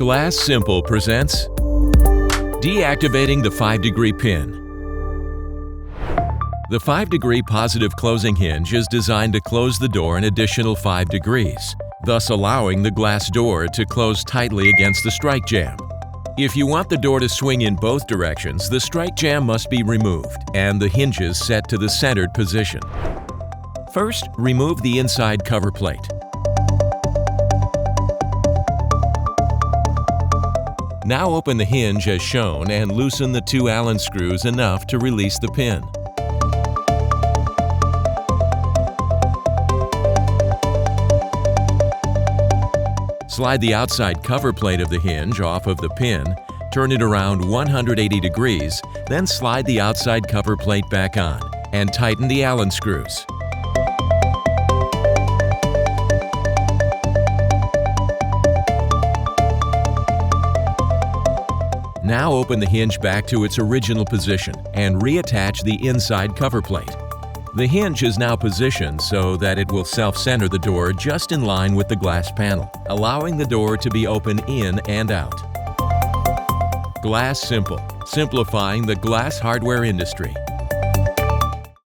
Glass Simple presents Deactivating the 5-degree pin. The 5-degree positive closing hinge is designed to close the door an additional 5 degrees, thus allowing the glass door to close tightly against the strike jamb. If you want the door to swing in both directions, the strike jamb must be removed and the hinges set to the centered position. First, remove the inside cover plate. Now open the hinge as shown and loosen the 2 Allen screws enough to release the pin. Slide the outside cover plate of the hinge off of the pin, turn it around 180 degrees, then slide the outside cover plate back on and tighten the Allen screws. Now open the hinge back to its original position and reattach the inside cover plate. The hinge is now positioned so that it will self-center the door just in line with the glass panel, allowing the door to be open in and out. Glass Simple, simplifying the glass hardware industry.